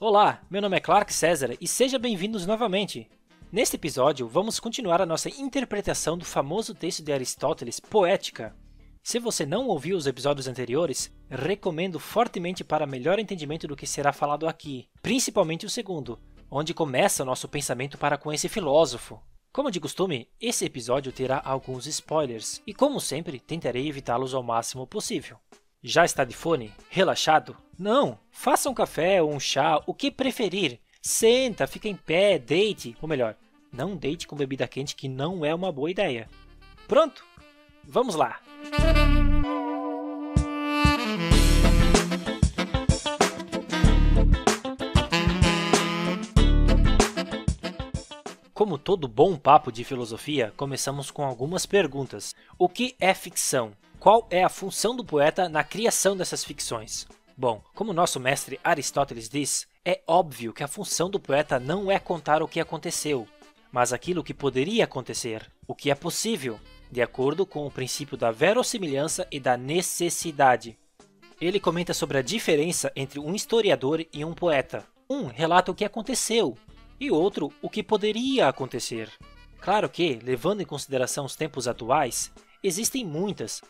Olá, meu nome é Clark César e seja bem-vindos novamente. Neste episódio, vamos continuar a nossa interpretação do famoso texto de Aristóteles, Poética. Se você não ouviu os episódios anteriores, recomendo fortemente para melhor entendimento do que será falado aqui, principalmente o segundo, onde começa o nosso pensamento para com esse filósofo. Como de costume, esse episódio terá alguns spoilers e, como sempre, tentarei evitá-los ao máximo possível. Já está de fone? Relaxado? Não! Faça um café ou um chá, o que preferir. Senta, fica em pé, deite, ou melhor, não deite com bebida quente que não é uma boa ideia. Pronto? Vamos lá! Como todo bom papo de filosofia, começamos com algumas perguntas. O que é ficção? Qual é a função do poeta na criação dessas ficções? Bom, como nosso mestre Aristóteles diz, é óbvio que a função do poeta não é contar o que aconteceu, mas aquilo que poderia acontecer, o que é possível, de acordo com o princípio da verossimilhança e da necessidade. Ele comenta sobre a diferença entre um historiador e um poeta. Um relata o que aconteceu, e outro o que poderia acontecer. Claro que, levando em consideração os tempos atuais, existem muitas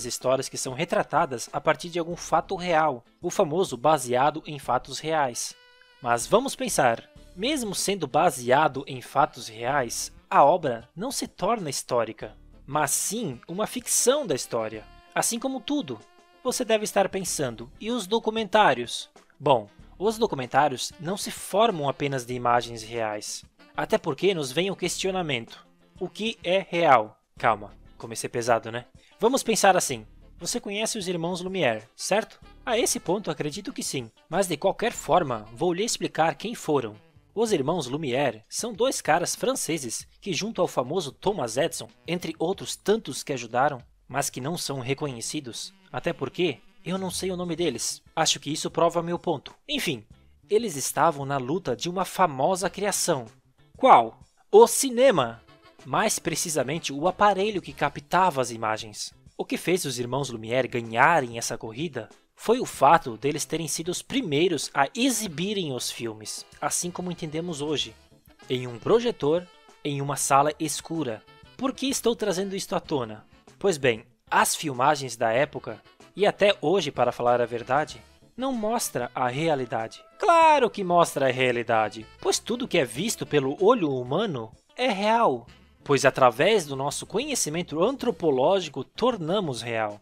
histórias que são retratadas a partir de algum fato real, o famoso baseado em fatos reais. Mas vamos pensar, mesmo sendo baseado em fatos reais, a obra não se torna histórica, mas sim uma ficção da história. Assim como tudo, você deve estar pensando, e os documentários? Bom, os documentários não se formam apenas de imagens reais, até porque nos vem o questionamento: o que é real? Calma, comecei pesado, né? Vamos pensar assim, você conhece os irmãos Lumière, certo? A esse ponto acredito que sim, mas de qualquer forma vou lhe explicar quem foram. Os irmãos Lumière são dois caras franceses que, junto ao famoso Thomas Edison, entre outros tantos que ajudaram, mas que não são reconhecidos, até porque eu não sei o nome deles. Acho que isso prova meu ponto. Enfim, eles estavam na luta de uma famosa criação. Qual? O cinema! Mais precisamente, o aparelho que captava as imagens. O que fez os irmãos Lumière ganharem essa corrida foi o fato deles terem sido os primeiros a exibirem os filmes, assim como entendemos hoje, em um projetor, em uma sala escura. Por que estou trazendo isto à tona? Pois bem, as filmagens da época, e até hoje, para falar a verdade, não mostra a realidade. Claro que mostra a realidade, pois tudo que é visto pelo olho humano é real, pois através do nosso conhecimento antropológico tornamos real.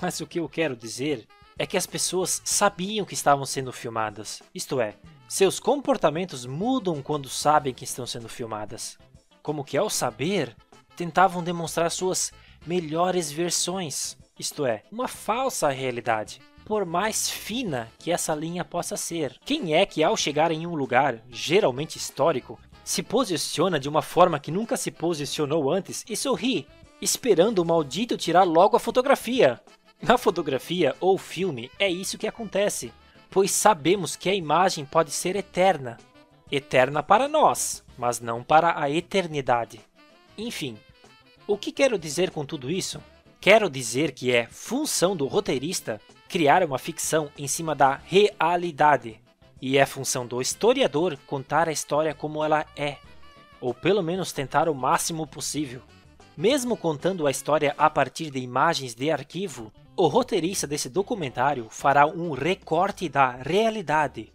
Mas o que eu quero dizer é que as pessoas sabiam que estavam sendo filmadas, isto é, seus comportamentos mudam quando sabem que estão sendo filmadas. Como que ao saber, tentavam demonstrar suas melhores versões, isto é, uma falsa realidade, por mais fina que essa linha possa ser. Quem é que ao chegar em um lugar, geralmente histórico, se posiciona de uma forma que nunca se posicionou antes e sorri, esperando o maldito tirar logo a fotografia? Na fotografia ou filme é isso que acontece, pois sabemos que a imagem pode ser eterna. Eterna para nós, mas não para a eternidade. Enfim, o que quero dizer com tudo isso? Quero dizer que é função do roteirista criar uma ficção em cima da realidade. E é função do historiador contar a história como ela é, ou pelo menos tentar o máximo possível. Mesmo contando a história a partir de imagens de arquivo, o roteirista desse documentário fará um recorte da realidade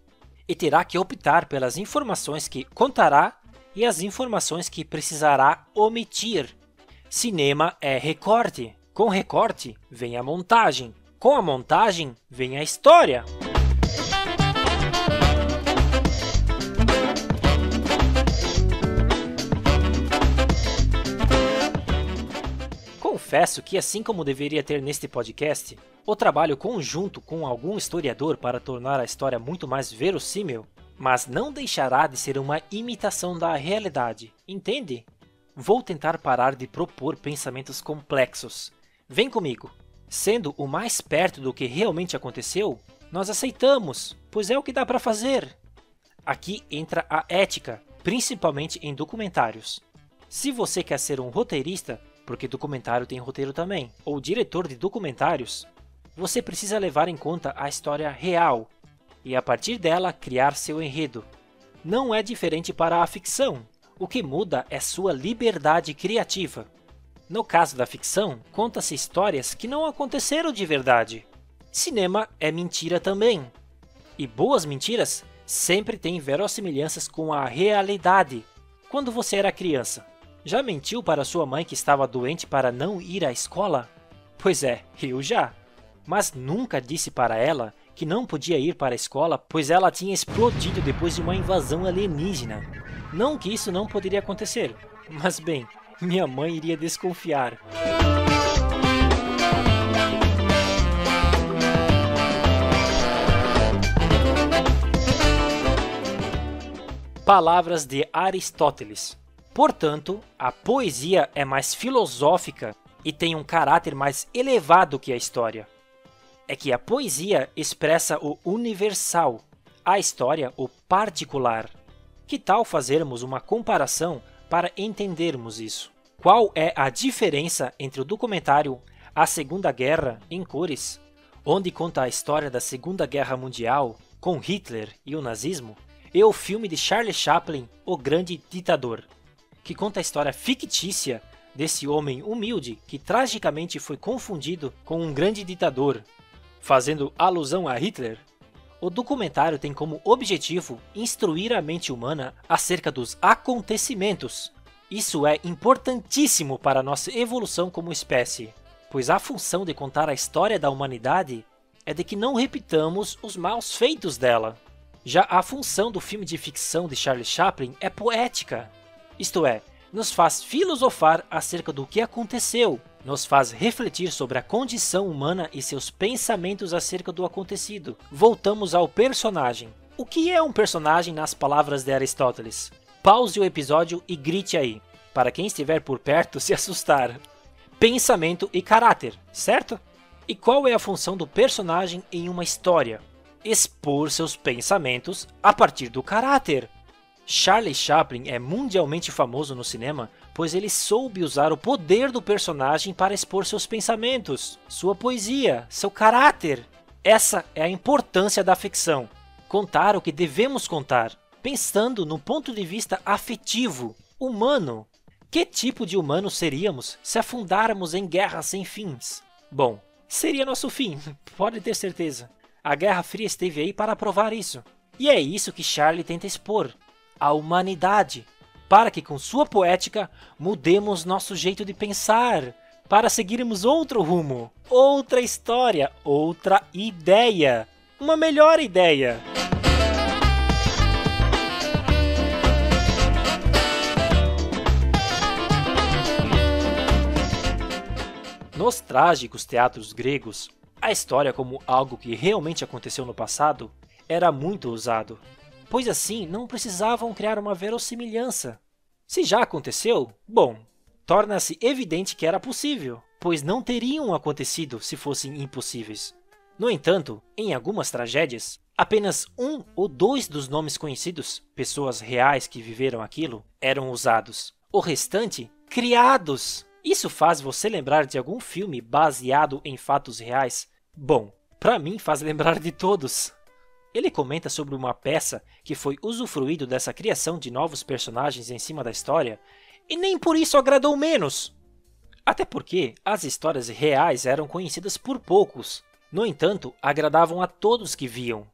e terá que optar pelas informações que contará e as informações que precisará omitir. Cinema é recorte. Com recorte vem a montagem. Com a montagem vem a história. Confesso que, assim como deveria ter neste podcast, o trabalho conjunto com algum historiador para tornar a história muito mais verossímil, mas não deixará de ser uma imitação da realidade, entende? Vou tentar parar de propor pensamentos complexos. Vem comigo! Sendo o mais perto do que realmente aconteceu, nós aceitamos, pois é o que dá para fazer. Aqui entra a ética, principalmente em documentários. Se você quer ser um roteirista, porque documentário tem roteiro também, ou diretor de documentários, você precisa levar em conta a história real. e a partir dela criar seu enredo. Não é diferente para a ficção. O que muda é sua liberdade criativa. No caso da ficção, conta-se histórias que não aconteceram de verdade. Cinema é mentira também. E boas mentiras sempre têm verossimilhanças com a realidade. Quando você era criança, já mentiu para sua mãe que estava doente para não ir à escola? Pois é, eu já. Mas nunca disse para ela que não podia ir para a escola pois ela tinha explodido depois de uma invasão alienígena. Não que isso não poderia acontecer, mas bem, minha mãe iria desconfiar. Palavras de Aristóteles. Portanto, a poesia é mais filosófica e tem um caráter mais elevado que a história. É que a poesia expressa o universal, a história o particular. Que tal fazermos uma comparação para entendermos isso? Qual é a diferença entre o documentário A Segunda Guerra em cores, onde conta a história da Segunda Guerra Mundial com Hitler e o nazismo, e o filme de Charlie Chaplin, O Grande Ditador, que conta a história fictícia desse homem humilde que tragicamente foi confundido com um grande ditador, fazendo alusão a Hitler? O documentário tem como objetivo instruir a mente humana acerca dos acontecimentos. Isso é importantíssimo para a nossa evolução como espécie, pois a função de contar a história da humanidade é de que não repitamos os maus feitos dela. Já a função do filme de ficção de Charlie Chaplin é poética, isto é, nos faz filosofar acerca do que aconteceu, nos faz refletir sobre a condição humana e seus pensamentos acerca do acontecido. Voltamos ao personagem. O que é um personagem nas palavras de Aristóteles? Pause o episódio e grite aí, para quem estiver por perto se assustar. Pensamento e caráter, certo? E qual é a função do personagem em uma história? Expor seus pensamentos a partir do caráter. Charlie Chaplin é mundialmente famoso no cinema, pois ele soube usar o poder do personagem para expor seus pensamentos, sua poesia, seu caráter. Essa é a importância da ficção. Contar o que devemos contar, pensando no ponto de vista afetivo, humano. Que tipo de humano seríamos se afundáramos em guerras sem fins? Bom, seria nosso fim, pode ter certeza. A Guerra Fria esteve aí para provar isso. E é isso que Charlie tenta expor. A humanidade. Para que com sua poética mudemos nosso jeito de pensar. Para seguirmos outro rumo. Outra história. Outra ideia. Uma melhor ideia. Nos trágicos teatros gregos, a história como algo que realmente aconteceu no passado era muito usado, pois assim não precisavam criar uma verossimilhança. Se já aconteceu, bom, torna-se evidente que era possível, pois não teriam acontecido se fossem impossíveis. No entanto, em algumas tragédias, apenas um ou dois dos nomes conhecidos, pessoas reais que viveram aquilo, eram usados. O restante, criados! Isso faz você lembrar de algum filme baseado em fatos reais? Bom, para mim faz lembrar de todos. Ele comenta sobre uma peça que foi usufruído dessa criação de novos personagens em cima da história e nem por isso agradou menos. Até porque as histórias reais eram conhecidas por poucos, no entanto, agradavam a todos que viam.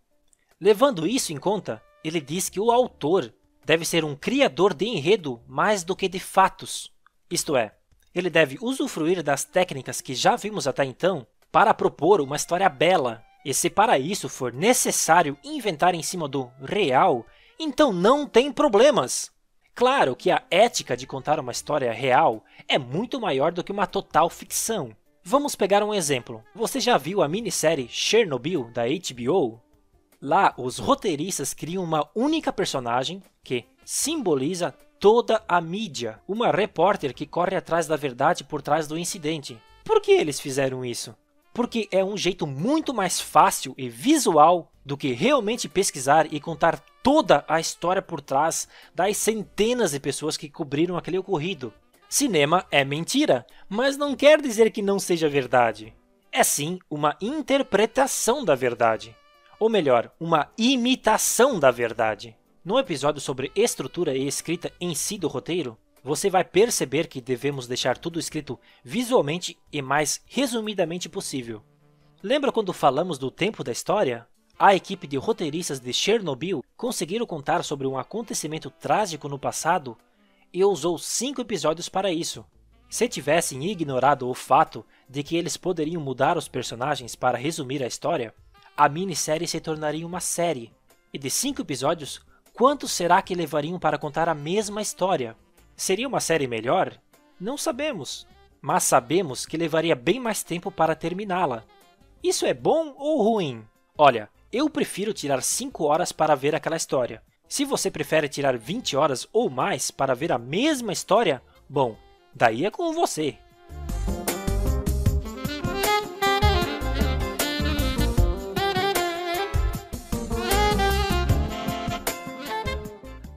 Levando isso em conta, ele diz que o autor deve ser um criador de enredo mais do que de fatos. Isto é, ele deve usufruir das técnicas que já vimos até então para propor uma história bela, e se para isso for necessário inventar em cima do real, então não tem problemas. Claro que a ética de contar uma história real é muito maior do que uma total ficção. Vamos pegar um exemplo. Você já viu a minissérie Chernobyl da HBO? Lá, os roteiristas criam uma única personagem que simboliza toda a mídia, uma repórter que corre atrás da verdade por trás do incidente. Por que eles fizeram isso? Porque é um jeito muito mais fácil e visual do que realmente pesquisar e contar toda a história por trás das centenas de pessoas que cobriram aquele ocorrido. Cinema é mentira, mas não quer dizer que não seja verdade. É sim uma interpretação da verdade. Ou melhor, uma imitação da verdade. No episódio sobre estrutura e escrita em si do roteiro, você vai perceber que devemos deixar tudo escrito visualmente e mais resumidamente possível. Lembra quando falamos do tempo da história? A equipe de roteiristas de Chernobyl conseguiram contar sobre um acontecimento trágico no passado e usou 5 episódios para isso. Se tivessem ignorado o fato de que eles poderiam mudar os personagens para resumir a história, a minissérie se tornaria uma série. E de 5 episódios, quantos será que levariam para contar a mesma história? Seria uma série melhor? Não sabemos, mas sabemos que levaria bem mais tempo para terminá-la. Isso é bom ou ruim? Olha, eu prefiro tirar 5 horas para ver aquela história. Se você prefere tirar 20 horas ou mais para ver a mesma história, bom, daí é com você.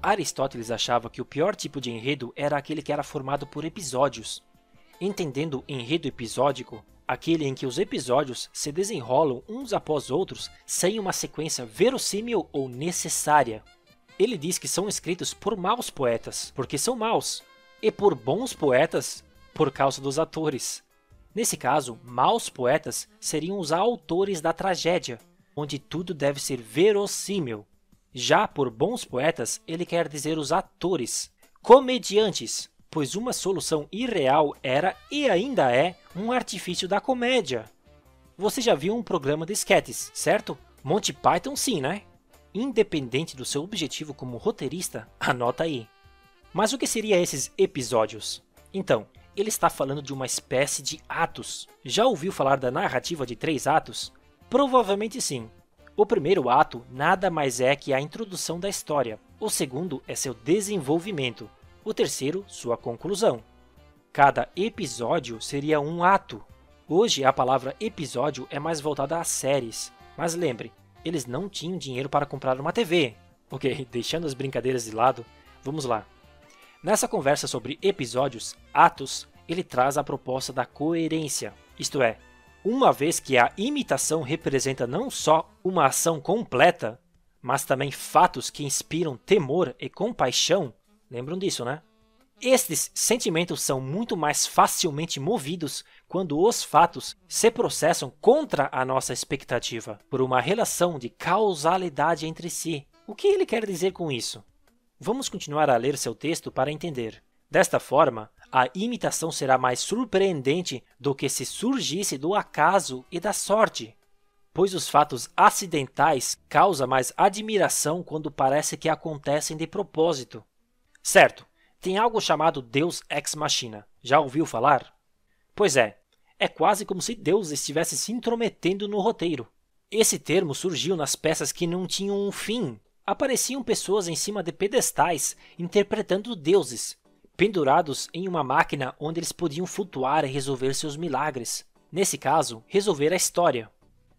Aristóteles achava que o pior tipo de enredo era aquele que era formado por episódios. Entendendo enredo episódico, aquele em que os episódios se desenrolam uns após outros sem uma sequência verossímil ou necessária. Ele diz que são escritos por maus poetas, porque são maus, e por bons poetas, por causa dos atores. Nesse caso, maus poetas seriam os autores da tragédia, onde tudo deve ser verossímil. Já por bons poetas, ele quer dizer os atores, comediantes, pois uma solução irreal era e ainda é um artifício da comédia. Você já viu um programa de esquetes, certo? Monty Python sim, né? Independente do seu objetivo como roteirista, anota aí. Mas o que seriam esses episódios? Então, ele está falando de uma espécie de atos. Já ouviu falar da narrativa de 3 atos? Provavelmente sim. O primeiro ato nada mais é que a introdução da história. O segundo é seu desenvolvimento. O terceiro, sua conclusão. Cada episódio seria um ato. Hoje a palavra episódio é mais voltada às séries. Mas lembre, eles não tinham dinheiro para comprar uma TV. Ok, deixando as brincadeiras de lado, vamos lá. Nessa conversa sobre episódios, atos, ele traz a proposta da coerência. Isto é, uma vez que a imitação representa não só uma ação completa, mas também fatos que inspiram temor e compaixão, lembram disso, né? Estes sentimentos são muito mais facilmente movidos quando os fatos se processam contra a nossa expectativa, por uma relação de causalidade entre si. O que ele quer dizer com isso? Vamos continuar a ler seu texto para entender. Desta forma, a imitação será mais surpreendente do que se surgisse do acaso e da sorte, pois os fatos acidentais causam mais admiração quando parece que acontecem de propósito. Certo, tem algo chamado Deus Ex Machina. Já ouviu falar? Pois é quase como se Deus estivesse se intrometendo no roteiro. Esse termo surgiu nas peças que não tinham um fim. Apareciam pessoas em cima de pedestais interpretando deuses, pendurados em uma máquina onde eles podiam flutuar e resolver seus milagres. Nesse caso, resolver a história.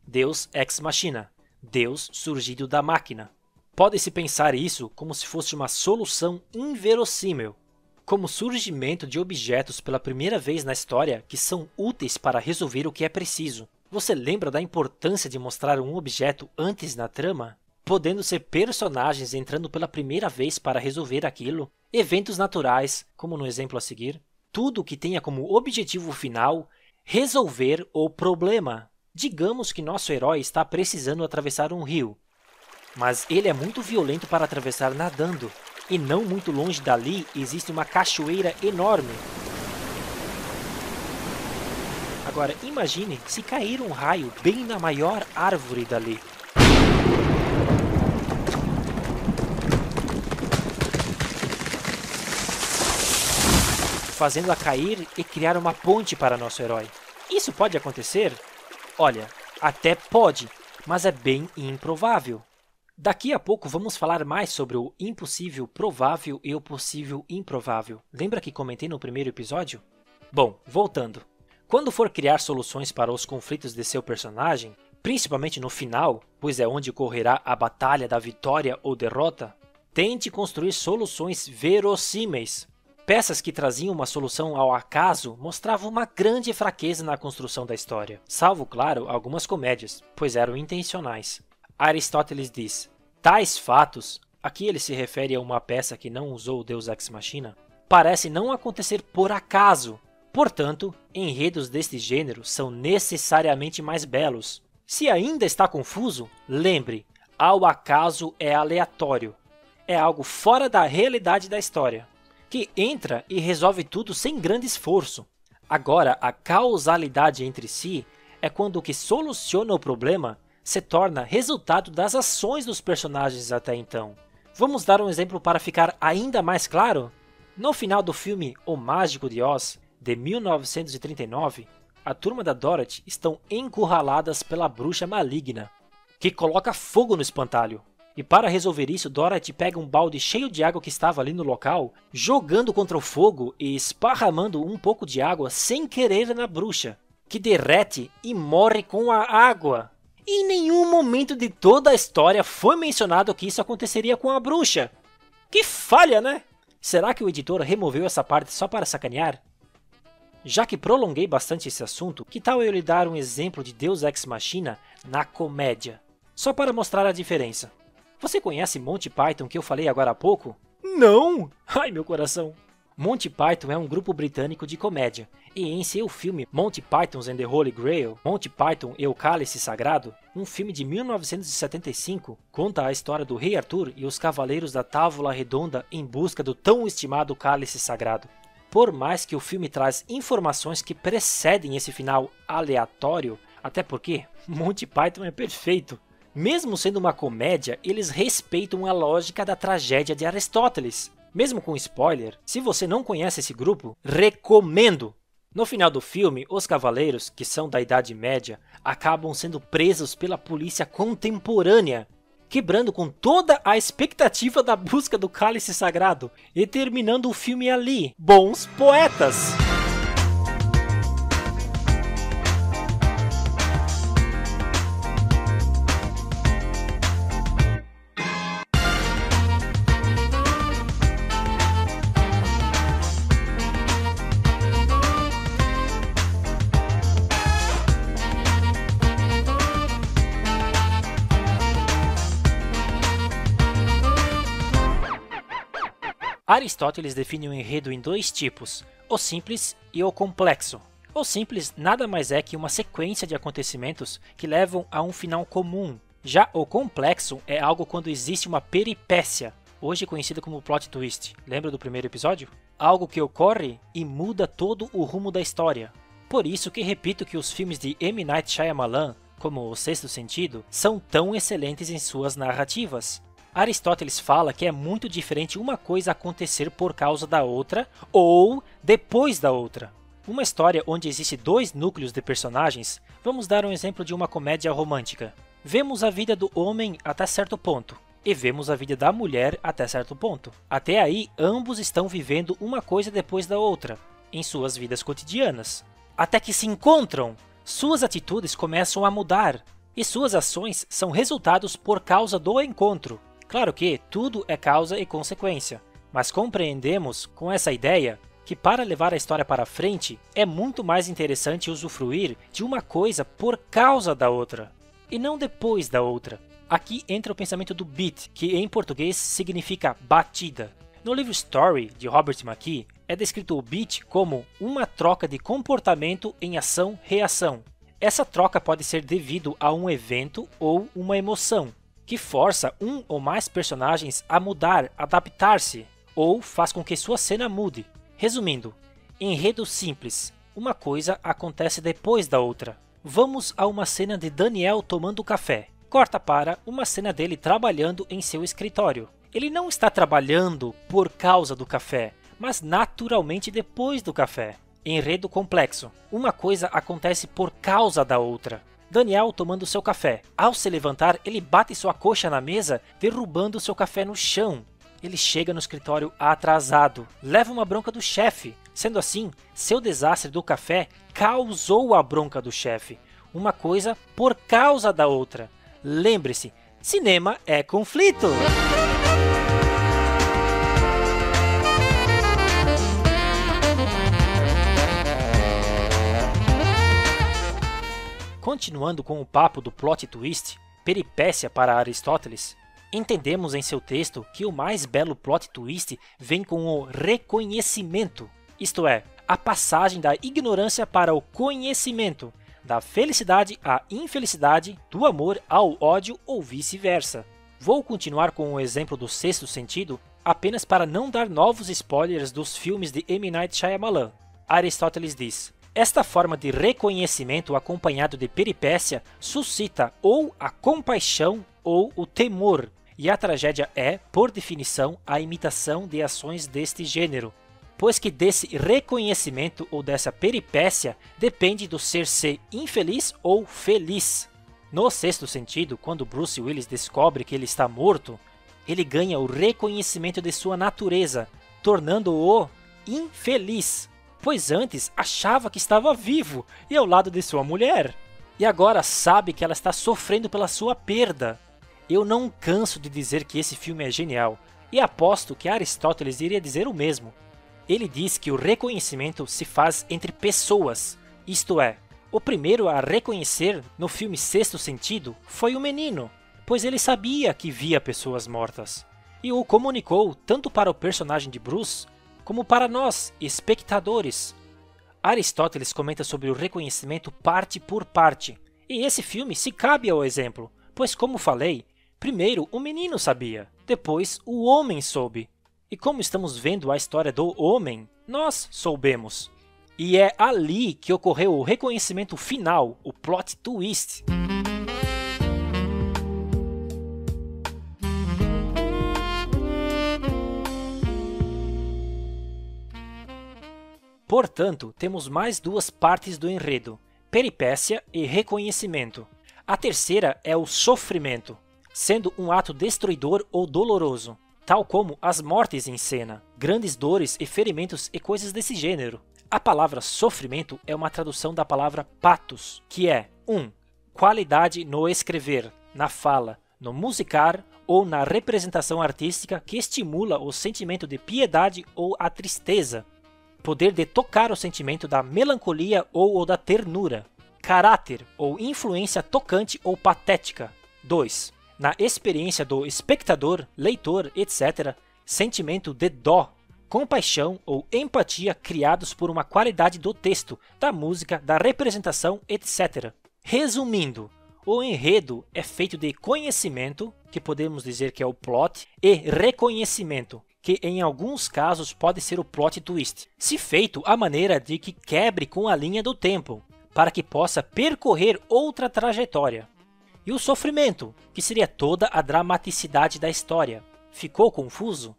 Deus Ex Machina, Deus surgido da máquina. Pode-se pensar isso como se fosse uma solução inverossímil, como o surgimento de objetos pela primeira vez na história que são úteis para resolver o que é preciso. Você lembra da importância de mostrar um objeto antes na trama? Podendo ser personagens entrando pela primeira vez para resolver aquilo, eventos naturais, como no exemplo a seguir, tudo que tenha como objetivo final resolver o problema. Digamos que nosso herói está precisando atravessar um rio, mas ele é muito violento para atravessar nadando, e não muito longe dali existe uma cachoeira enorme. Agora imagine se cair um raio bem na maior árvore dali. Fazendo-a cair e criar uma ponte para nosso herói. Isso pode acontecer? Olha, até pode, mas é bem improvável. Daqui a pouco vamos falar mais sobre o impossível provável e o possível improvável. Lembra que comentei no primeiro episódio? Bom, voltando. Quando for criar soluções para os conflitos de seu personagem, principalmente no final, pois é onde ocorrerá a batalha da vitória ou derrota, tente construir soluções verossímeis. Peças que traziam uma solução ao acaso mostravam uma grande fraqueza na construção da história, salvo, claro, algumas comédias, pois eram intencionais. Aristóteles diz: tais fatos, aqui ele se refere a uma peça que não usou o Deus Ex Machina, parece não acontecer por acaso. Portanto, enredos deste gênero são necessariamente mais belos. Se ainda está confuso, lembre, ao acaso é aleatório. É algo fora da realidade da história, que entra e resolve tudo sem grande esforço. Agora, a causalidade entre si é quando o que soluciona o problema se torna resultado das ações dos personagens até então. Vamos dar um exemplo para ficar ainda mais claro? No final do filme O Mágico de Oz, de 1939, a turma da Dorothy estão encurraladas pela bruxa maligna, que coloca fogo no espantalho. E para resolver isso, Dorothy pega um balde cheio de água que estava ali no local, jogando contra o fogo e esparramando um pouco de água sem querer na bruxa, que derrete e morre com a água. E em nenhum momento de toda a história foi mencionado que isso aconteceria com a bruxa. Que falha, né? Será que o editor removeu essa parte só para sacanear? Já que prolonguei bastante esse assunto, que tal eu lhe dar um exemplo de Deus Ex Machina na comédia? Só para mostrar a diferença. Você conhece Monty Python que eu falei agora há pouco? Não! Ai, meu coração! Monty Python é um grupo britânico de comédia, e em seu filme Monty Python's and the Holy Grail, Monty Python e o Cálice Sagrado, um filme de 1975, conta a história do Rei Arthur e os Cavaleiros da Távola Redonda em busca do tão estimado Cálice Sagrado. Por mais que o filme traz informações que precedem esse final aleatório, até porque Monty Python é perfeito. Mesmo sendo uma comédia, eles respeitam a lógica da tragédia de Aristóteles. Mesmo com spoiler, se você não conhece esse grupo, recomendo! No final do filme, os cavaleiros, que são da Idade Média, acabam sendo presos pela polícia contemporânea, quebrando com toda a expectativa da busca do Cálice Sagrado e terminando o filme ali. Bons poetas! Aristóteles define o enredo em dois tipos, o simples e o complexo. O simples nada mais é que uma sequência de acontecimentos que levam a um final comum. Já o complexo é algo quando existe uma peripécia, hoje conhecida como plot twist. Lembra do primeiro episódio? Algo que ocorre e muda todo o rumo da história. Por isso que repito que os filmes de M. Night Shyamalan, como O Sexto Sentido, são tão excelentes em suas narrativas. Aristóteles fala que é muito diferente uma coisa acontecer por causa da outra ou depois da outra. Uma história onde existe dois núcleos de personagens, vamos dar um exemplo de uma comédia romântica. Vemos a vida do homem até certo ponto e vemos a vida da mulher até certo ponto. Até aí, ambos estão vivendo uma coisa depois da outra, em suas vidas cotidianas. Até que se encontram, suas atitudes começam a mudar e suas ações são resultados por causa do encontro. Claro que tudo é causa e consequência, mas compreendemos com essa ideia que para levar a história para frente é muito mais interessante usufruir de uma coisa por causa da outra, e não depois da outra. Aqui entra o pensamento do beat, que em português significa batida. No livro Story, de Robert McKee, é descrito o beat como uma troca de comportamento em ação-reação. Essa troca pode ser devido a um evento ou uma emoção, que força um ou mais personagens a mudar, adaptar-se, ou faz com que sua cena mude. Resumindo, enredo simples, uma coisa acontece depois da outra. Vamos a uma cena de Daniel tomando café. Corta para uma cena dele trabalhando em seu escritório. Ele não está trabalhando por causa do café, mas naturalmente depois do café. Enredo complexo, uma coisa acontece por causa da outra. Daniel tomando seu café. Ao se levantar, ele bate sua coxa na mesa, derrubando seu café no chão. Ele chega no escritório atrasado, leva uma bronca do chefe. Sendo assim, seu desastre do café causou a bronca do chefe. Uma coisa por causa da outra. Lembre-se, cinema é conflito! Continuando com o papo do plot twist, peripécia para Aristóteles, entendemos em seu texto que o mais belo plot twist vem com o reconhecimento, isto é, a passagem da ignorância para o conhecimento, da felicidade à infelicidade, do amor ao ódio ou vice-versa. Vou continuar com o exemplo do Sexto Sentido apenas para não dar novos spoilers dos filmes de M. Night Shyamalan. Aristóteles diz: esta forma de reconhecimento acompanhado de peripécia suscita ou a compaixão ou o temor, e a tragédia é, por definição, a imitação de ações deste gênero, pois que desse reconhecimento ou dessa peripécia depende do ser infeliz ou feliz. No Sexto Sentido, quando Bruce Willis descobre que ele está morto, ele ganha o reconhecimento de sua natureza, tornando-o infeliz, pois antes achava que estava vivo e ao lado de sua mulher, e agora sabe que ela está sofrendo pela sua perda. Eu não canso de dizer que esse filme é genial, e aposto que Aristóteles iria dizer o mesmo. Ele diz que o reconhecimento se faz entre pessoas, isto é, o primeiro a reconhecer no filme Sexto Sentido foi o menino, pois ele sabia que via pessoas mortas, e o comunicou tanto para o personagem de Bruce, como para nós, espectadores. Aristóteles comenta sobre o reconhecimento parte por parte, e esse filme se cabe ao exemplo, pois como falei, primeiro o menino sabia, depois o homem soube. E como estamos vendo a história do homem, nós soubemos. E é ali que ocorreu o reconhecimento final, o plot twist. Portanto, temos mais duas partes do enredo, peripécia e reconhecimento. A terceira é o sofrimento, sendo um ato destruidor ou doloroso, tal como as mortes em cena, grandes dores e ferimentos e coisas desse gênero. A palavra sofrimento é uma tradução da palavra pathos, que é 1. Qualidade no escrever, na fala, no musicar ou na representação artística que estimula o sentimento de piedade ou a tristeza. Poder de tocar o sentimento da melancolia ou o da ternura. Caráter ou influência tocante ou patética. 2. Na experiência do espectador, leitor, etc., sentimento de dó, compaixão ou empatia criados por uma qualidade do texto, da música, da representação, etc. Resumindo, o enredo é feito de conhecimento, que podemos dizer que é o plot, e reconhecimento, que em alguns casos pode ser o plot twist, se feito à maneira de que quebre com a linha do tempo, para que possa percorrer outra trajetória. E o sofrimento, que seria toda a dramaticidade da história. Ficou confuso?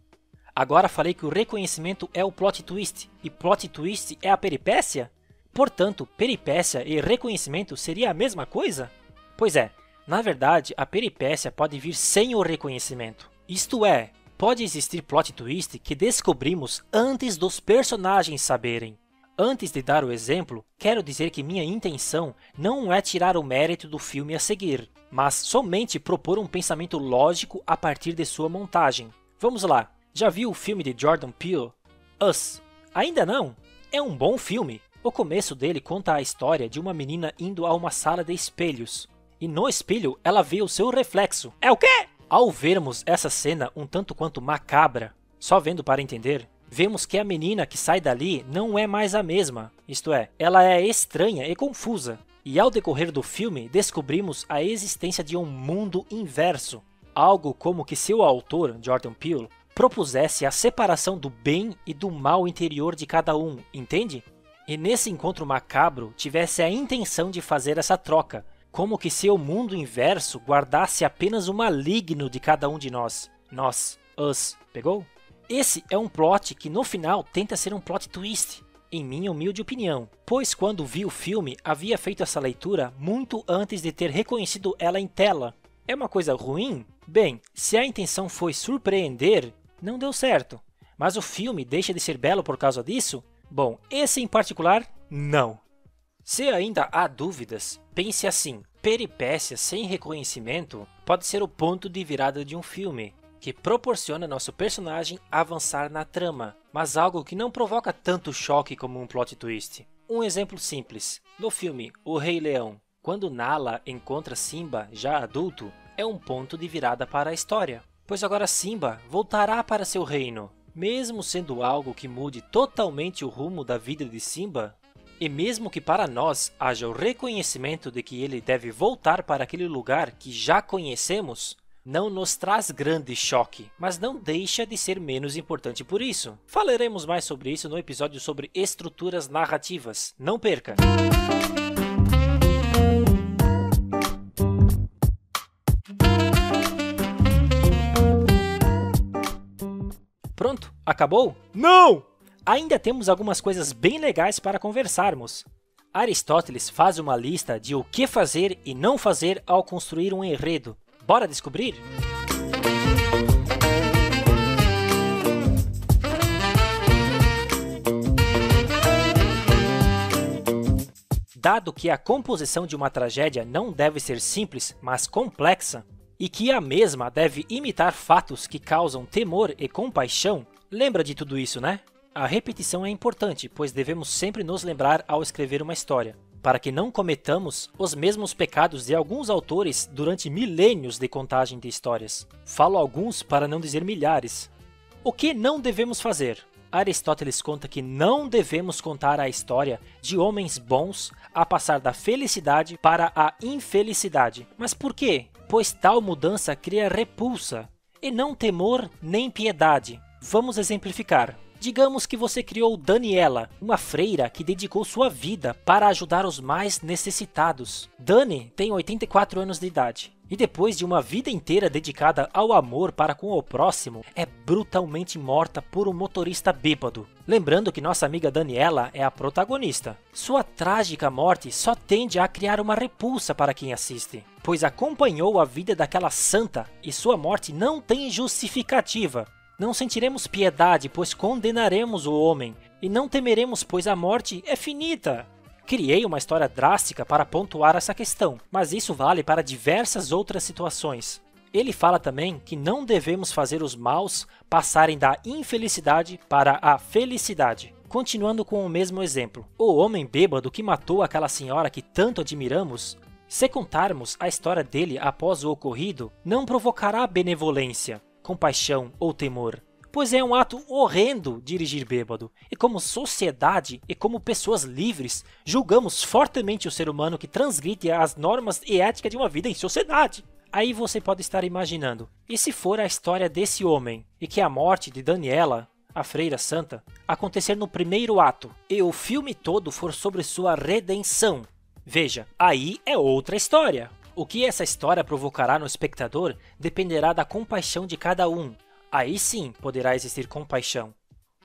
Agora falei que o reconhecimento é o plot twist, e plot twist é a peripécia? Portanto, peripécia e reconhecimento seria a mesma coisa? Pois é, na verdade, a peripécia pode vir sem o reconhecimento. Isto é, pode existir plot twist que descobrimos antes dos personagens saberem. Antes de dar o exemplo, quero dizer que minha intenção não é tirar o mérito do filme a seguir, mas somente propor um pensamento lógico a partir de sua montagem. Vamos lá, já viu o filme de Jordan Peele, Us? Ainda não? É um bom filme. O começo dele conta a história de uma menina indo a uma sala de espelhos, e no espelho ela vê o seu reflexo. É o quê? Ao vermos essa cena um tanto quanto macabra, só vendo para entender, vemos que a menina que sai dali não é mais a mesma, isto é, ela é estranha e confusa. E ao decorrer do filme, descobrimos a existência de um mundo inverso, algo como que seu autor, Jordan Peele, propusesse a separação do bem e do mal interior de cada um, entende? E nesse encontro macabro tivesse a intenção de fazer essa troca, como que seu mundo inverso guardasse apenas o maligno de cada um de nós. Nós, us, pegou? Esse é um plot que no final tenta ser um plot twist, em minha humilde opinião, pois quando vi o filme havia feito essa leitura muito antes de ter reconhecido ela em tela. É uma coisa ruim? Bem, se a intenção foi surpreender, não deu certo. Mas o filme deixa de ser belo por causa disso? Bom, esse em particular, não. Se ainda há dúvidas, pense assim, peripécia sem reconhecimento pode ser o ponto de virada de um filme, que proporciona nosso personagem avançar na trama, mas algo que não provoca tanto choque como um plot twist. Um exemplo simples, no filme O Rei Leão, quando Nala encontra Simba já adulto, é um ponto de virada para a história, pois agora Simba voltará para seu reino, mesmo sendo algo que mude totalmente o rumo da vida de Simba. E mesmo que para nós haja o reconhecimento de que ele deve voltar para aquele lugar que já conhecemos, não nos traz grande choque, mas não deixa de ser menos importante por isso. Falaremos mais sobre isso no episódio sobre estruturas narrativas. Não perca! Pronto? Acabou? Não! Ainda temos algumas coisas bem legais para conversarmos. Aristóteles faz uma lista de o que fazer e não fazer ao construir um enredo. Bora descobrir? Dado que a composição de uma tragédia não deve ser simples, mas complexa, e que a mesma deve imitar fatos que causam temor e compaixão, lembra de tudo isso, né? A repetição é importante, pois devemos sempre nos lembrar ao escrever uma história, para que não cometamos os mesmos pecados de alguns autores durante milênios de contagem de histórias. Falo alguns para não dizer milhares. O que não devemos fazer? Aristóteles conta que não devemos contar a história de homens bons a passar da felicidade para a infelicidade. Mas por quê? Pois tal mudança cria repulsa, e não temor nem piedade. Vamos exemplificar. Digamos que você criou Daniela, uma freira que dedicou sua vida para ajudar os mais necessitados. Dani tem 84 anos de idade, e depois de uma vida inteira dedicada ao amor para com o próximo, é brutalmente morta por um motorista bêbado. Lembrando que nossa amiga Daniela é a protagonista. Sua trágica morte só tende a criar uma repulsa para quem assiste, pois acompanhou a vida daquela santa e sua morte não tem justificativa. Não sentiremos piedade, pois condenaremos o homem, e não temeremos, pois a morte é finita. Criei uma história drástica para pontuar essa questão, mas isso vale para diversas outras situações. Ele fala também que não devemos fazer os maus passarem da infelicidade para a felicidade. Continuando com o mesmo exemplo, o homem bêbado que matou aquela senhora que tanto admiramos, se contarmos a história dele após o ocorrido, não provocará benevolência, compaixão ou temor, pois é um ato horrendo dirigir bêbado, e como sociedade e como pessoas livres, julgamos fortemente o ser humano que transgride as normas e ética de uma vida em sociedade. Aí você pode estar imaginando, e se for a história desse homem, e que a morte de Daniela, a freira santa, acontecer no primeiro ato, e o filme todo for sobre sua redenção? Veja, aí é outra história. O que essa história provocará no espectador dependerá da compaixão de cada um. Aí sim poderá existir compaixão.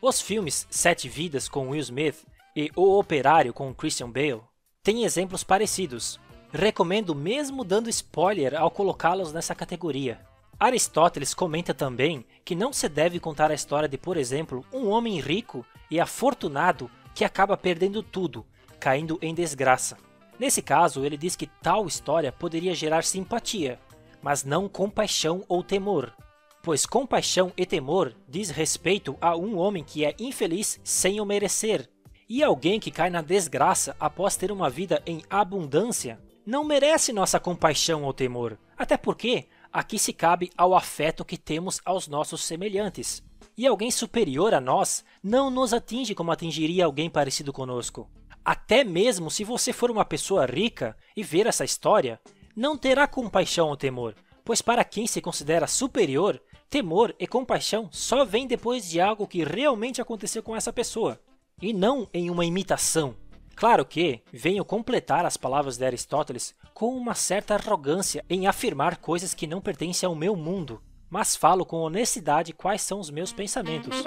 Os filmes Sete Vidas com Will Smith e O Operário com Christian Bale têm exemplos parecidos. Recomendo mesmo dando spoiler ao colocá-los nessa categoria. Aristóteles comenta também que não se deve contar a história de, por exemplo, um homem rico e afortunado que acaba perdendo tudo, caindo em desgraça. Nesse caso, ele diz que tal história poderia gerar simpatia, mas não compaixão ou temor, pois compaixão e temor diz respeito a um homem que é infeliz sem o merecer, e alguém que cai na desgraça após ter uma vida em abundância não merece nossa compaixão ou temor, até porque aqui se cabe ao afeto que temos aos nossos semelhantes, e alguém superior a nós não nos atinge como atingiria alguém parecido conosco. Até mesmo se você for uma pessoa rica e ver essa história, não terá compaixão ou temor, pois para quem se considera superior, temor e compaixão só vêm depois de algo que realmente aconteceu com essa pessoa, e não em uma imitação. Claro que venho completar as palavras de Aristóteles com uma certa arrogância em afirmar coisas que não pertencem ao meu mundo, mas falo com honestidade quais são os meus pensamentos.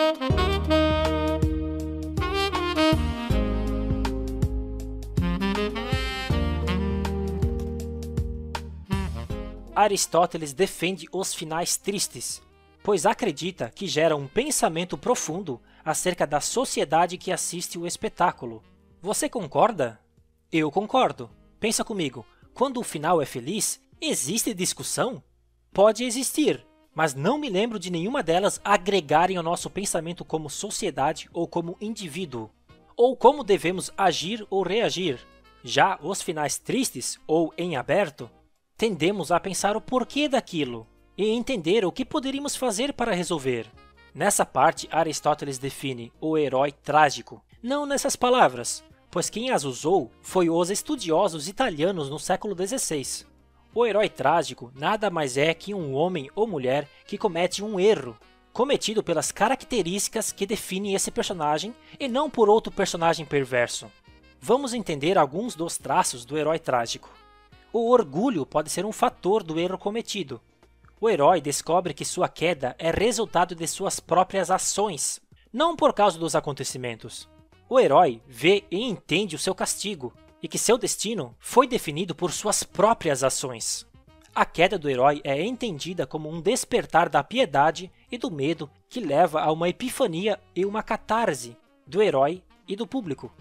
Aristóteles defende os finais tristes, pois acredita que geram um pensamento profundo acerca da sociedade que assiste o espetáculo. Você concorda? Eu concordo. Pensa comigo, quando o final é feliz, existe discussão? Pode existir, mas não me lembro de nenhuma delas agregarem ao nosso pensamento como sociedade ou como indivíduo, ou como devemos agir ou reagir. Já os finais tristes ou em aberto, tendemos a pensar o porquê daquilo e entender o que poderíamos fazer para resolver. Nessa parte, Aristóteles define o herói trágico, não nessas palavras, pois quem as usou foi os estudiosos italianos no século XVI. O herói trágico nada mais é que um homem ou mulher que comete um erro, cometido pelas características que definem esse personagem e não por outro personagem perverso. Vamos entender alguns dos traços do herói trágico. O orgulho pode ser um fator do erro cometido. O herói descobre que sua queda é resultado de suas próprias ações, não por causa dos acontecimentos. O herói vê e entende o seu castigo, e que seu destino foi definido por suas próprias ações. A queda do herói é entendida como um despertar da piedade e do medo que leva a uma epifania e uma catarse do herói e do público.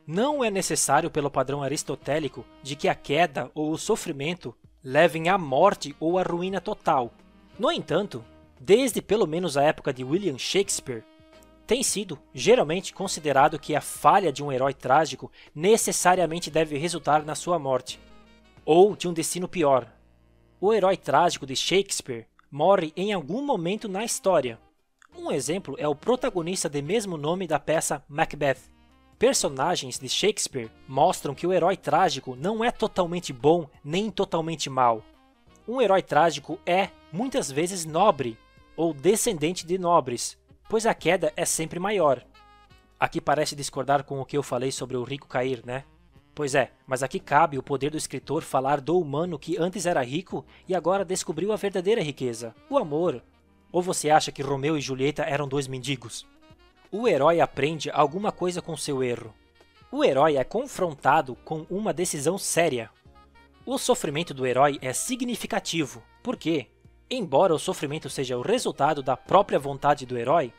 Não é necessário pelo padrão aristotélico de que a queda ou o sofrimento levem à morte ou à ruína total. No entanto, desde pelo menos a época de William Shakespeare, tem sido geralmente considerado que a falha de um herói trágico necessariamente deve resultar na sua morte, ou de um destino pior. O herói trágico de Shakespeare morre em algum momento na história. Um exemplo é o protagonista de mesmo nome da peça Macbeth. Personagens de Shakespeare mostram que o herói trágico não é totalmente bom nem totalmente mau. Um herói trágico é, muitas vezes, nobre ou descendente de nobres, pois a queda é sempre maior. Aqui parece discordar com o que eu falei sobre o rico cair, né? Pois é, mas aqui cabe o poder do escritor falar do humano que antes era rico e agora descobriu a verdadeira riqueza, o amor. Ou você acha que Romeu e Julieta eram dois mendigos? O herói aprende alguma coisa com seu erro. O herói é confrontado com uma decisão séria. O sofrimento do herói é significativo, porque, embora o sofrimento seja o resultado da própria vontade do herói,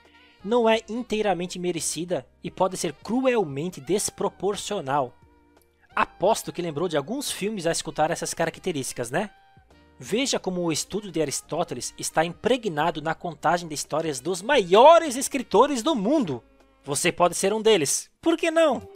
não é inteiramente merecida e pode ser cruelmente desproporcional. Aposto que lembrou de alguns filmes a escutar essas características, né? Veja como o estudo de Aristóteles está impregnado na contagem de histórias dos maiores escritores do mundo. Você pode ser um deles, por que não?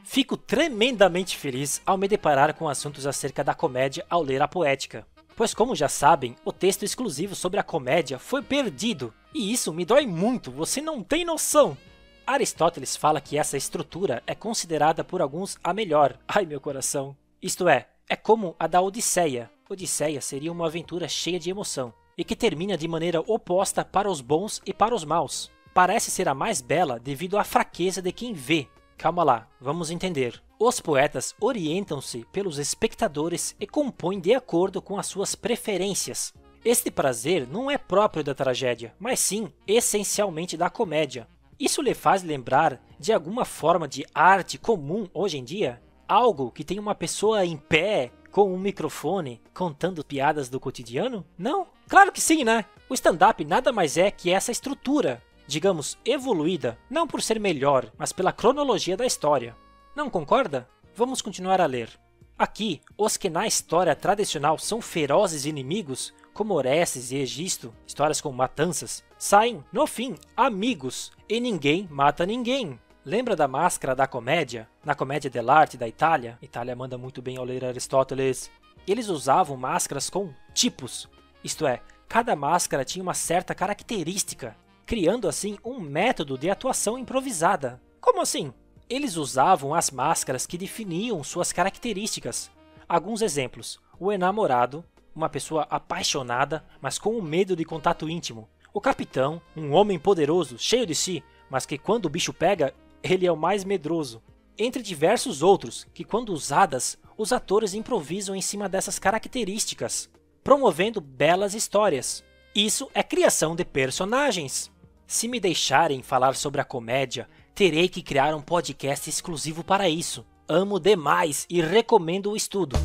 Fico tremendamente feliz ao me deparar com assuntos acerca da comédia ao ler a Poética. Pois como já sabem, o texto exclusivo sobre a comédia foi perdido, e isso me dói muito, você não tem noção! Aristóteles fala que essa estrutura é considerada por alguns a melhor, ai meu coração! Isto é como a da Odisseia. Odisseia seria uma aventura cheia de emoção, e que termina de maneira oposta para os bons e para os maus. Parece ser a mais bela devido à fraqueza de quem vê. Calma lá, vamos entender. Os poetas orientam-se pelos espectadores e compõem de acordo com as suas preferências. Este prazer não é próprio da tragédia, mas sim, essencialmente da comédia. Isso lhe faz lembrar de alguma forma de arte comum hoje em dia? Algo que tem uma pessoa em pé, com um microfone, contando piadas do cotidiano? Não? Claro que sim, né? O stand-up nada mais é que essa estrutura, digamos, evoluída, não por ser melhor, mas pela cronologia da história. Não concorda? Vamos continuar a ler. Aqui, os que na história tradicional são ferozes inimigos, como Orestes e Egisto, histórias com matanças, saem, no fim, amigos, e ninguém mata ninguém. Lembra da máscara da comédia? Na Commedia dell'arte da Itália? Itália manda muito bem ao ler Aristóteles. Eles usavam máscaras com tipos, isto é, cada máscara tinha uma certa característica, criando assim um método de atuação improvisada. Como assim? Eles usavam as máscaras que definiam suas características. Alguns exemplos: o enamorado, uma pessoa apaixonada, mas com medo de contato íntimo. O capitão, um homem poderoso, cheio de si, mas que quando o bicho pega, ele é o mais medroso. Entre diversos outros, que quando usadas, os atores improvisam em cima dessas características, promovendo belas histórias. Isso é criação de personagens. Se me deixarem falar sobre a comédia, terei que criar um podcast exclusivo para isso. Amo demais e recomendo o estudo.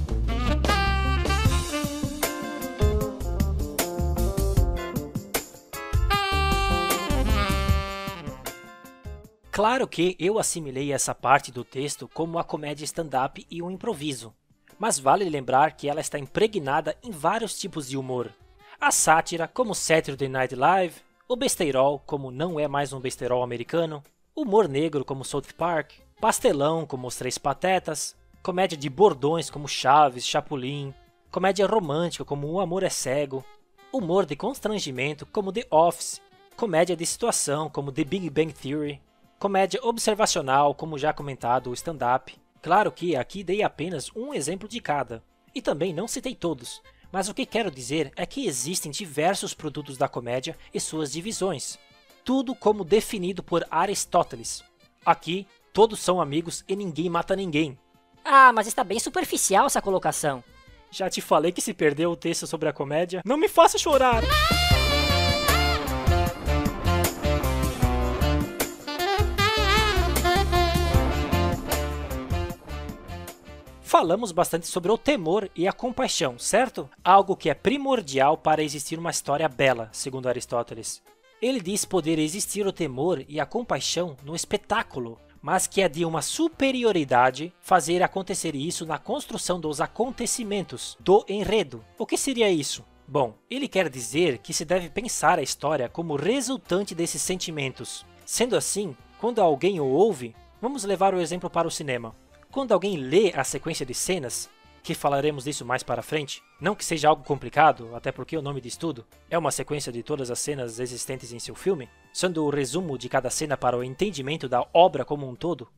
Claro que eu assimilei essa parte do texto como a comédia stand-up e o improviso. mas vale lembrar que ela está impregnada em vários tipos de humor. A sátira, como Saturday Night Live, o besteirol, como Não É Mais Um Besteirol Americano, humor negro, como South Park, pastelão, como Os Três Patetas, comédia de bordões, como Chaves, Chapolin, comédia romântica, como O Amor é Cego, humor de constrangimento, como The Office, comédia de situação, como The Big Bang Theory, comédia observacional, como já comentado, o stand-up. Claro que aqui dei apenas um exemplo de cada, e também não citei todos, mas o que quero dizer é que existem diversos produtos da comédia e suas divisões, tudo como definido por Aristóteles. Aqui, todos são amigos e ninguém mata ninguém. Ah, mas está bem superficial essa colocação. Já te falei que se perdeu o texto sobre a comédia, não me faça chorar! Falamos bastante sobre o temor e a compaixão, certo? Algo que é primordial para existir uma história bela, segundo Aristóteles. Ele diz poder existir o temor e a compaixão no espetáculo, mas que é de uma superioridade fazer acontecer isso na construção dos acontecimentos, do enredo. O que seria isso? Bom, ele quer dizer que se deve pensar a história como resultante desses sentimentos. Sendo assim, quando alguém o ouve, vamos levar o exemplo para o cinema. Quando alguém lê a sequência de cenas, que falaremos disso mais para frente, não que seja algo complicado, até porque o nome diz tudo, é uma sequência de todas as cenas existentes em seu filme, sendo o resumo de cada cena para o entendimento da obra como um todo,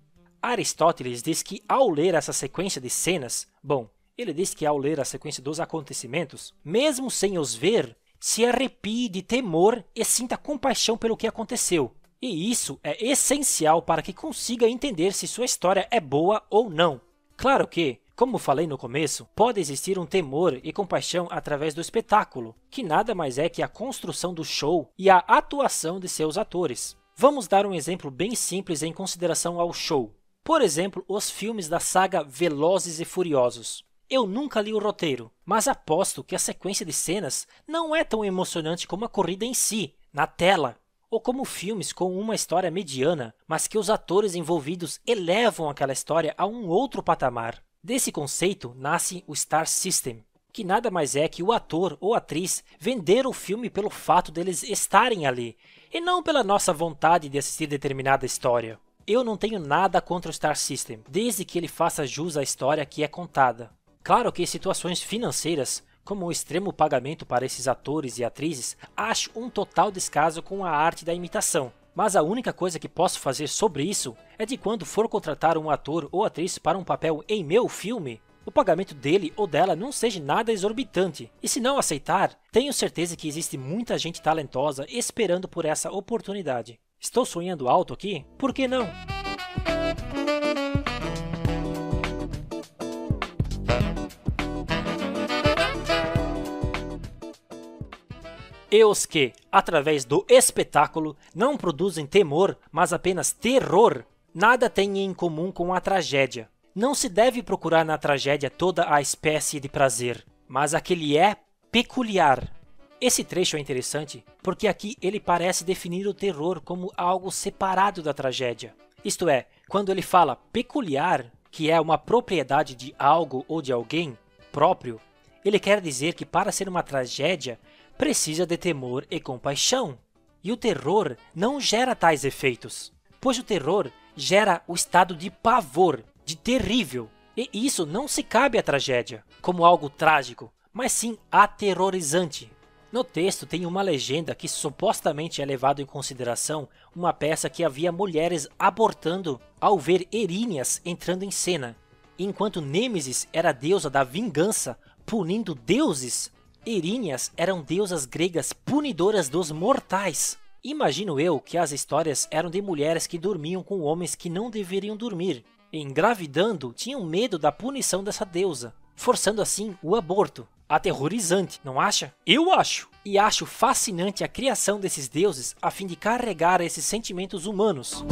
Aristóteles diz que ao ler essa sequência de cenas, bom, ele diz que ao ler a sequência dos acontecimentos, mesmo sem os ver, se arrepie de temor e sinta compaixão pelo que aconteceu. E isso é essencial para que consiga entender se sua história é boa ou não. Claro que, como falei no começo, pode existir um temor e compaixão através do espetáculo, que nada mais é que a construção do show e a atuação de seus atores. Vamos dar um exemplo bem simples em consideração ao show. Por exemplo, os filmes da saga Velozes e Furiosos. Eu nunca li o roteiro, mas aposto que a sequência de cenas não é tão emocionante como a corrida em si, na tela. Ou como filmes com uma história mediana, mas que os atores envolvidos elevam aquela história a um outro patamar. Desse conceito nasce o Star System, que nada mais é que o ator ou atriz vender o filme pelo fato deles estarem ali, e não pela nossa vontade de assistir determinada história. Eu não tenho nada contra o Star System, desde que ele faça jus à história que é contada. Claro que em situações financeiras, como o extremo pagamento para esses atores e atrizes, acho um total descaso com a arte da imitação. Mas a única coisa que posso fazer sobre isso é de quando for contratar um ator ou atriz para um papel em meu filme, o pagamento dele ou dela não seja nada exorbitante. E se não aceitar, tenho certeza que existe muita gente talentosa esperando por essa oportunidade. Estou sonhando alto aqui? Por que não? E os que, através do espetáculo, não produzem temor, mas apenas terror, nada têm em comum com a tragédia. Não se deve procurar na tragédia toda a espécie de prazer, mas a que lhe é peculiar. Esse trecho é interessante porque aqui ele parece definir o terror como algo separado da tragédia. Isto é, quando ele fala peculiar, que é uma propriedade de algo ou de alguém próprio, ele quer dizer que para ser uma tragédia, precisa de temor e compaixão. E o terror não gera tais efeitos, pois o terror gera o estado de pavor, de terrível. E isso não se cabe à tragédia, como algo trágico, mas sim aterrorizante. No texto tem uma legenda que supostamente é levado em consideração uma peça que havia mulheres abortando ao ver Eríneas entrando em cena, enquanto Nêmesis era a deusa da vingança, punindo deuses. Eríneas eram deusas gregas punidoras dos mortais. Imagino eu que as histórias eram de mulheres que dormiam com homens que não deveriam dormir. E engravidando, tinham medo da punição dessa deusa, forçando assim o aborto. Aterrorizante, não acha? Eu acho! E acho fascinante a criação desses deuses a fim de carregar esses sentimentos humanos.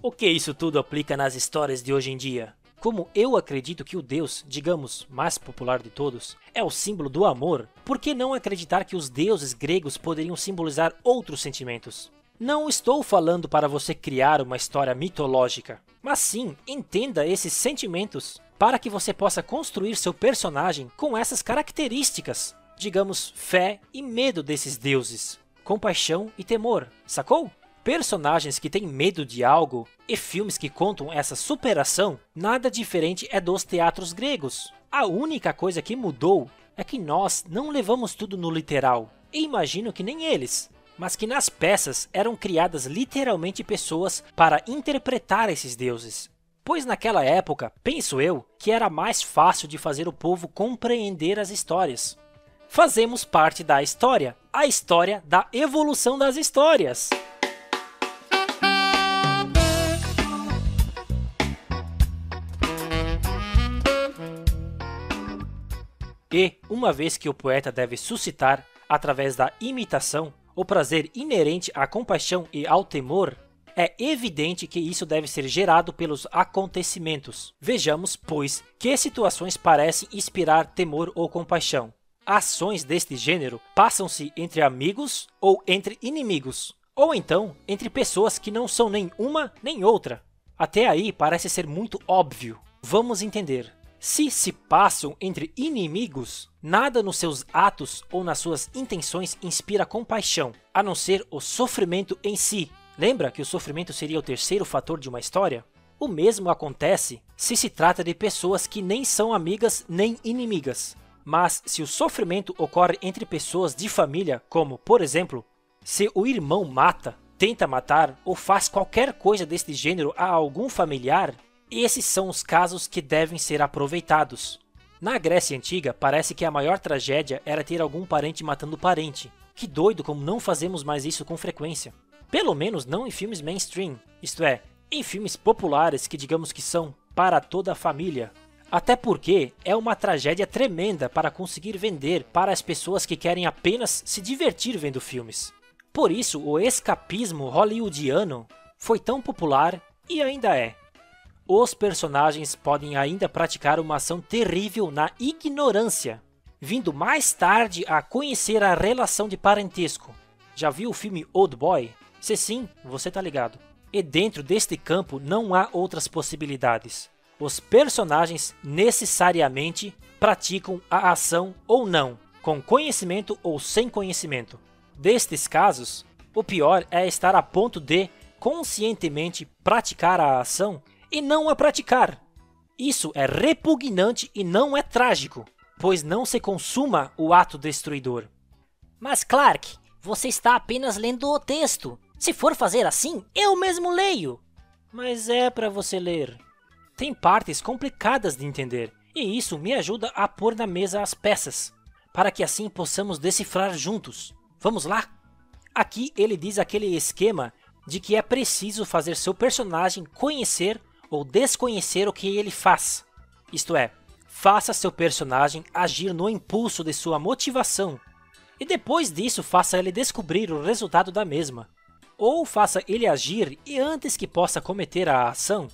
O que isso tudo aplica nas histórias de hoje em dia? Como eu acredito que o deus, digamos, mais popular de todos, é o símbolo do amor, por que não acreditar que os deuses gregos poderiam simbolizar outros sentimentos? Não estou falando para você criar uma história mitológica, mas sim entenda esses sentimentos para que você possa construir seu personagem com essas características, digamos, fé e medo desses deuses, compaixão e temor, sacou? Personagens que têm medo de algo e filmes que contam essa superação, nada diferente é dos teatros gregos. A única coisa que mudou é que nós não levamos tudo no literal, e imagino que nem eles, mas que nas peças eram criadas literalmente pessoas para interpretar esses deuses. Pois naquela época, penso eu, que era mais fácil de fazer o povo compreender as histórias. Fazemos parte da história, a história da evolução das histórias. E, uma vez que o poeta deve suscitar, através da imitação, o prazer inerente à compaixão e ao temor, é evidente que isso deve ser gerado pelos acontecimentos. Vejamos, pois, que situações parecem inspirar temor ou compaixão. Ações deste gênero passam-se entre amigos ou entre inimigos, ou então entre pessoas que não são nem uma nem outra. Até aí parece ser muito óbvio. Vamos entender. Se passam entre inimigos, nada nos seus atos ou nas suas intenções inspira compaixão, a não ser o sofrimento em si. Lembra que o sofrimento seria o terceiro fator de uma história? O mesmo acontece se trata de pessoas que nem são amigas nem inimigas. Mas se o sofrimento ocorre entre pessoas de família, como, por exemplo, se o irmão mata, tenta matar ou faz qualquer coisa deste gênero a algum familiar, esses são os casos que devem ser aproveitados. Na Grécia Antiga, parece que a maior tragédia era ter algum parente matando parente. Que doido como não fazemos mais isso com frequência. Pelo menos não em filmes mainstream, isto é, em filmes populares que digamos que são para toda a família. Até porque é uma tragédia tremenda para conseguir vender para as pessoas que querem apenas se divertir vendo filmes. Por isso, o escapismo hollywoodiano foi tão popular e ainda é. Os personagens podem ainda praticar uma ação terrível na ignorância, vindo mais tarde a conhecer a relação de parentesco. Já viu o filme Old Boy? Se sim, você tá ligado. E dentro deste campo não há outras possibilidades. Os personagens necessariamente praticam a ação ou não, com conhecimento ou sem conhecimento. Destes casos, o pior é estar a ponto de conscientemente praticar a ação e não a praticar. Isso é repugnante e não é trágico, pois não se consuma o ato destruidor. Mas Clark, você está apenas lendo o texto. Se for fazer assim, eu mesmo leio. Mas é para você ler. Tem partes complicadas de entender, e isso me ajuda a pôr na mesa as peças, para que assim possamos decifrar juntos. Vamos lá? Aqui ele diz aquele esquema de que é preciso fazer seu personagem conhecer ou desconhecer o que ele faz. Isto é, faça seu personagem agir no impulso de sua motivação, e depois disso faça ele descobrir o resultado da mesma. Ou faça ele agir e antes que possa cometer a ação,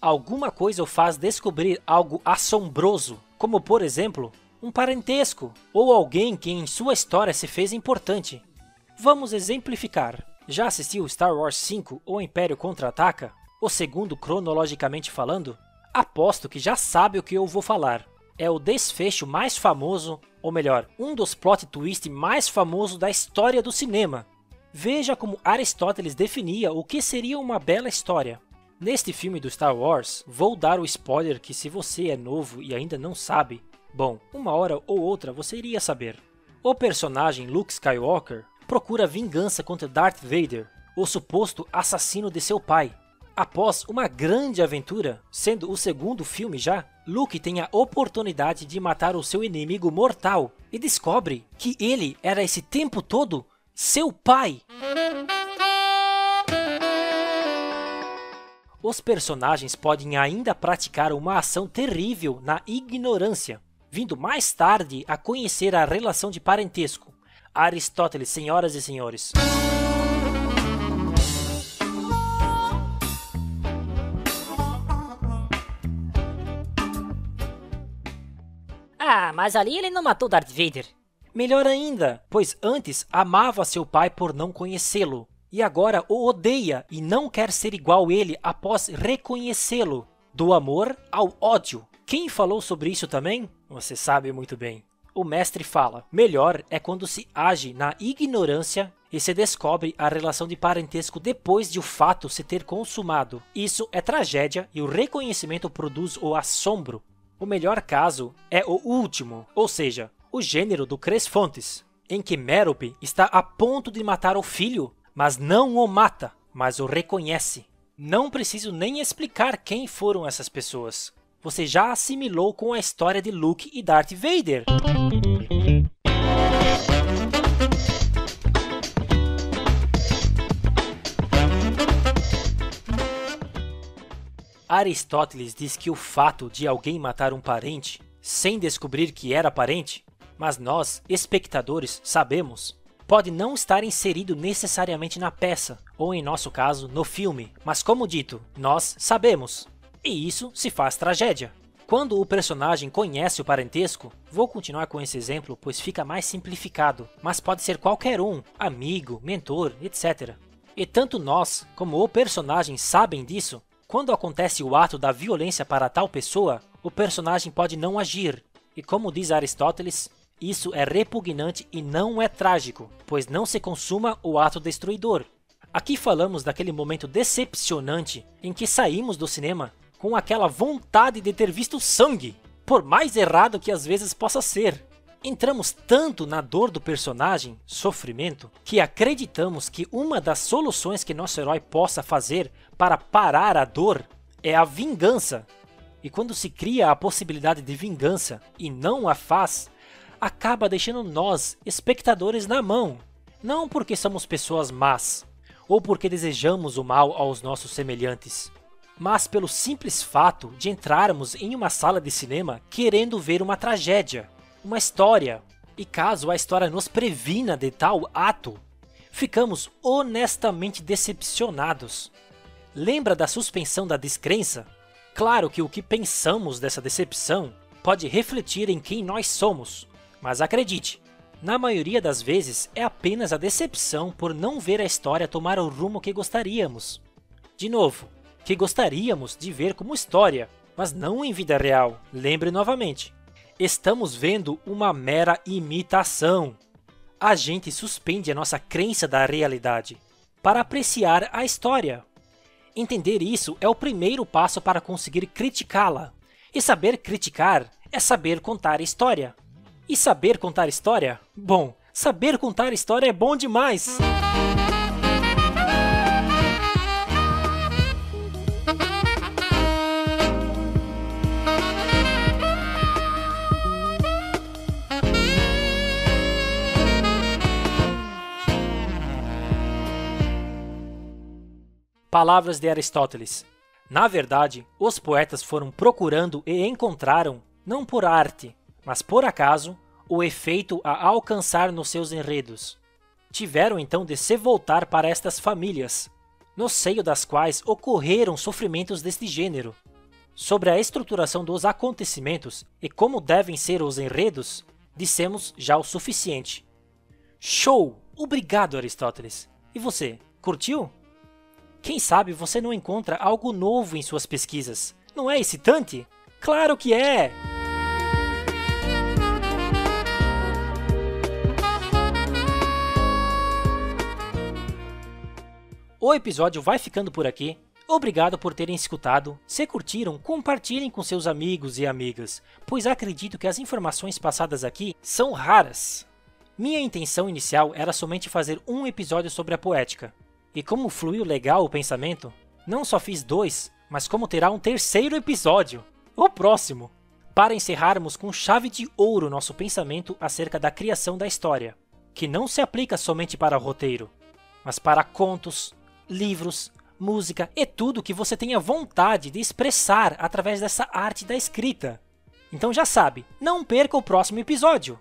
alguma coisa o faz descobrir algo assombroso, como por exemplo, um parentesco, ou alguém que em sua história se fez importante. Vamos exemplificar. Já assistiu Star Wars 5 ou Império Contra-Ataca? O segundo cronologicamente falando? Aposto que já sabe o que eu vou falar. É o desfecho mais famoso, ou melhor, um dos plot twists mais famosos da história do cinema. Veja como Aristóteles definia o que seria uma bela história. Neste filme do Star Wars, vou dar o spoiler que se você é novo e ainda não sabe, bom, uma hora ou outra você iria saber. O personagem Luke Skywalker procura vingança contra Darth Vader, o suposto assassino de seu pai. Após uma grande aventura, sendo o segundo filme já, Luke tem a oportunidade de matar o seu inimigo mortal e descobre que ele era esse tempo todo seu pai. Os personagens podem ainda praticar uma ação terrível na ignorância, vindo mais tarde a conhecer a relação de parentesco. Aristóteles, senhoras e senhores. Ah, mas ali ele não matou Darth Vader. Melhor ainda, pois antes amava seu pai por não conhecê-lo. e agora o odeia e não quer ser igual ele após reconhecê-lo. Do amor ao ódio. Quem falou sobre isso também? Você sabe muito bem. O mestre fala: melhor é quando se age na ignorância e se descobre a relação de parentesco depois de o fato se ter consumado. Isso é tragédia e o reconhecimento produz o assombro. O melhor caso é o último, ou seja, o gênero do Cresfontes, em que Mérope está a ponto de matar o filho, mas não o mata, mas o reconhece. Não preciso nem explicar quem foram essas pessoas. Você já assimilou com a história de Luke e Darth Vader. Aristóteles diz que o fato de alguém matar um parente, sem descobrir que era parente, mas nós, espectadores, sabemos, pode não estar inserido necessariamente na peça, ou em nosso caso, no filme, mas como dito, nós sabemos. E isso se faz tragédia. Quando o personagem conhece o parentesco, vou continuar com esse exemplo pois fica mais simplificado, mas pode ser qualquer um, amigo, mentor, etc. E tanto nós, como o personagem sabem disso, quando acontece o ato da violência para tal pessoa, o personagem pode não agir. E como diz Aristóteles, isso é repugnante e não é trágico, pois não se consuma o ato destruidor. Aqui falamos daquele momento decepcionante em que saímos do cinema com aquela vontade de ter visto sangue, por mais errado que às vezes possa ser. Entramos tanto na dor do personagem, sofrimento, que acreditamos que uma das soluções que nosso herói possa fazer para parar a dor é a vingança. E quando se cria a possibilidade de vingança e não a faz, acaba deixando nós, espectadores, na mão. Não porque somos pessoas más, ou porque desejamos o mal aos nossos semelhantes, mas pelo simples fato de entrarmos em uma sala de cinema querendo ver uma tragédia, uma história. E caso a história nos previna de tal ato, ficamos honestamente decepcionados. Lembra da suspensão da descrença? Claro que o que pensamos dessa decepção pode refletir em quem nós somos, mas acredite, na maioria das vezes é apenas a decepção por não ver a história tomar o rumo que gostaríamos. De novo, que gostaríamos de ver como história, mas não em vida real. Lembre novamente, estamos vendo uma mera imitação. A gente suspende a nossa crença da realidade para apreciar a história. Entender isso é o primeiro passo para conseguir criticá-la. E saber criticar é saber contar história. E saber contar história? Bom, saber contar história é bom demais! Palavras de Aristóteles. Na verdade, os poetas foram procurando e encontraram, não por arte, mas por acaso, o efeito a alcançar nos seus enredos. Tiveram então de se voltar para estas famílias, no seio das quais ocorreram sofrimentos deste gênero. Sobre a estruturação dos acontecimentos e como devem ser os enredos, dissemos já o suficiente. Show! Obrigado, Aristóteles! E você, curtiu? Quem sabe você não encontra algo novo em suas pesquisas. Não é excitante? Claro que é! O episódio vai ficando por aqui. Obrigado por terem escutado. Se curtiram, compartilhem com seus amigos e amigas, pois acredito que as informações passadas aqui são raras. Minha intenção inicial era somente fazer um episódio sobre a poética. E como fluiu legal o pensamento, não só fiz 2, mas como terá um terceiro episódio, o próximo, para encerrarmos com chave de ouro nosso pensamento acerca da criação da história, que não se aplica somente para roteiro, mas para contos, livros, música e tudo que você tenha vontade de expressar através dessa arte da escrita. Então já sabe, não perca o próximo episódio.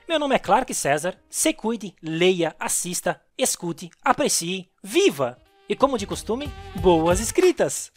Meu nome é Clark César, se cuide, leia, assista, escute, aprecie, viva! E como de costume, boas escritas!